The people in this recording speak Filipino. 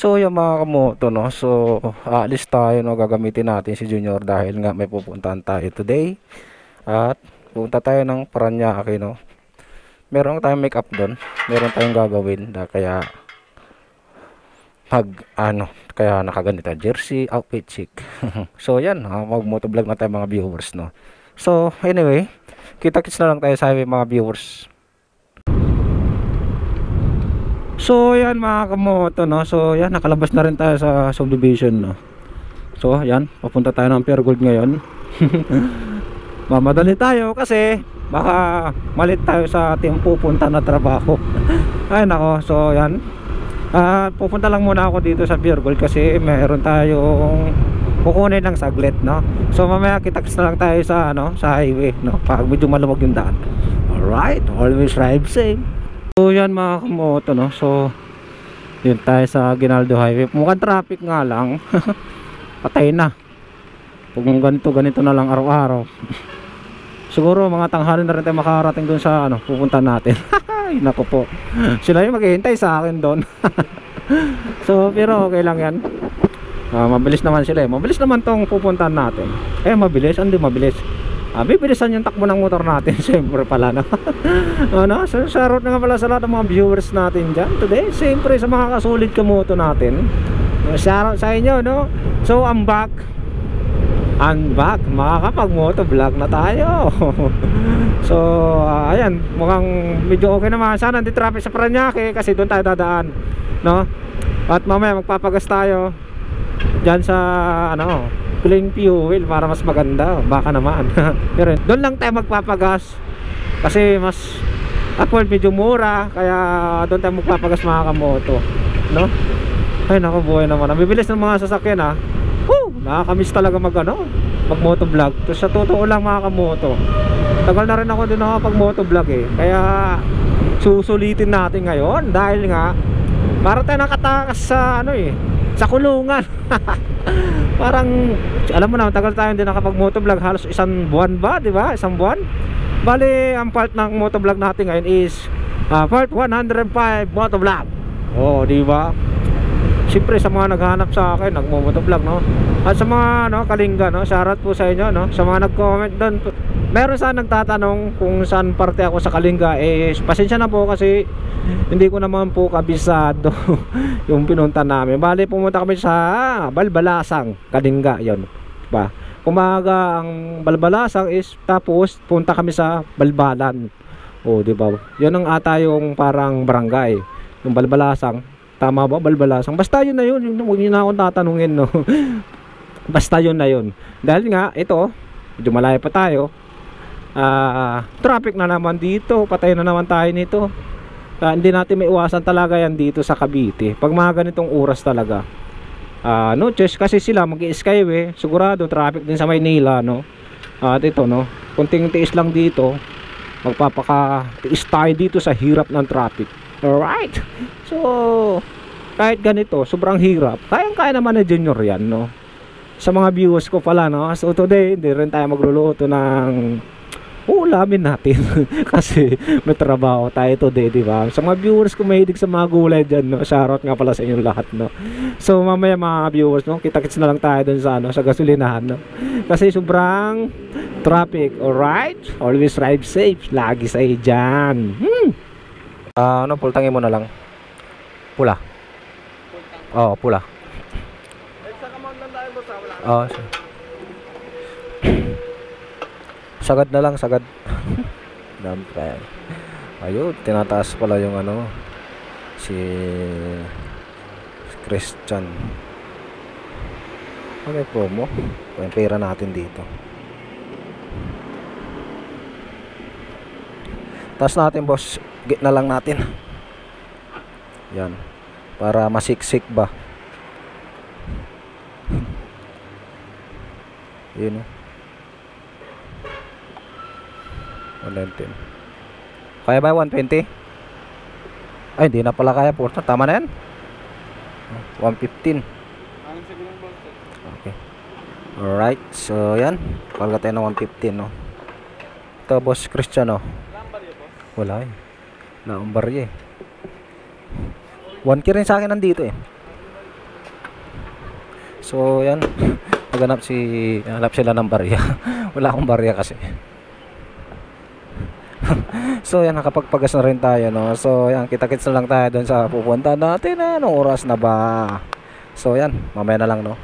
So yung mga kamoto, no, so aalis tayo, no, gagamitin natin si Junior dahil nga may pupuntahan tayo today at pupunta tayo ng Paranaque, no. Meron tayong make up doon, meron tayong gagawin kaya kaya nakaganito jersey outfit chic. So yan, mag motovlog na tayo mga viewers, no. So anyway, kita-kits na lang tayo sa highway mga viewers. So yan mga kamoto, no. So yan, nakalabas na rin tayo sa subdivision, no. So yan, papunta tayo ng Pure Gold ngayon. Mamadali tayo kasi baka malit tayo sa ating pupunta na trabaho. Ay nako, so yan, pupunta lang muna ako dito sa Pure Gold kasi meron tayong kukunin ng saglit, no. So mamaya kita-kits na lang tayo sa sa highway, no, pag medyo maluwag yung daan. Alright, always drive safe. So yan mga kamoto, no. So yun tayo sa Aguinaldo Highway. Mukhang traffic nga lang. Patay na. Kung ganito na lang araw-araw. Siguro mga tanghali na rin tayo makarating dun sa pupunta natin. Ay naku po, sila yung maghihintay sa akin doon. So pero okay lang yan. Mabilis naman sila, mabilis naman tong pupuntahan natin. Mabilis, hindi mabilis. Bibilisan yung takbo ng motor natin. Siyempre pala, no. So shoutout na nga pala sa lahat ng mga viewers natin dyan today. Siyempre sa mga kasulit kamoto natin, shoutout sa inyo, no. So I'm back, makakapag motovlog na tayo. So ayan, mukhang medyo okay naman. Sana hindi traffic sa Paranaque kasi doon tayo dadaan, no. At mamaya magpapagas tayo dyan sa clean fuel para mas maganda, baka naman. Pero doon lang tayo magpapagas kasi mas medyo mura, kaya doon tayo magpapagas mga kamoto, no. Ay naku, buhay naman, ang bibilis ng mga sasakyan, nakakamiss talaga mag motovlog. To sa totoo lang mga kamoto, tagal na rin ako din pag motovlog kaya susulitin natin ngayon dahil nga para tayo nakatakas sa sa kulungan. Parang alam mo na, tagal tayo hindi nakapag motovlog, halos isang buwan ba, di ba? Isang buwan. Bali ang part ng motovlog natin ngayon is part 105 motovlog. Di ba? Siyempre sa mga naghahanap sa akin, nagmo-motovlog, no. At sa mga Kalinga, no, shoutout po sa inyo, no. Sa mga nag-comment doon, meron sa nagtatanong kung saan parte ako sa Kalinga. Pasensya na po kasi hindi ko naman po kabisado yung pinunta namin. Bali pumunta kami sa Balbalasang, Kalinga, yon, diba? Kumaga ang Balbalasang is, tapos punta kami sa Balbalan. Diba? Yun ang ata yung parang barangay, yung Balbalasang. Tama ba, Balbalasang? Basta yun na yun, huwag nyo na akong tatanungin, no. Basta yun na yun. Dahil nga ito, medyo malayo pa tayo, traffic na naman dito, patay na naman tayo nito. Hindi natin may iwasan talaga yan dito sa Cavite pag mga ganitong oras talaga. No choice kasi sila mag-i-skyway, sigurado traffic din sa Maynila, no. At ito, no, kunting tiis lang dito, magpapaka-tiis tayo dito sa hirap ng traffic. Alright, so kahit ganito sobrang hirap, kayang-kaya naman na Junior yan, no. Sa mga viewers ko pala, no, so today hindi rin tayo magluluto ng ulamin natin kasi may trabaho tayo today, di ba? Sa mga viewers ko mahilig sa mga gulay dyan, no, shoutout nga pala sa inyong lahat, no. So mamaya mga viewers, no, kita-kits na lang tayo dun sa sa gasolinahan, no, kasi sobrang traffic. Alright, always drive safe, lagi sa dyan. Pultangin mo na lang pula. Pula. Sagad na lang, sagad. Ayun, tinataas pala yung si Christian. May promo. Yung pera natin dito. Taas natin, boss. Gitna lang natin. Yan. Para masiksik ba. Yun, 119. Kaya ba 120? Ay, hindi na pala kaya. Porta, tama na yan. 115. Okay. Alright, so yan. Palga tayo ng 115, no. Ito, boss Christian, no. Wala naambar 1K rin sa akin nandito So yan, hanap sila ng barya. Wala akong barya kasi. So yan, nakapagpagas na rin tayo, no. So yan, kita-kits na lang tayo doon sa pupunta natin. Anong oras na ba? So yan, mamaya na lang, no.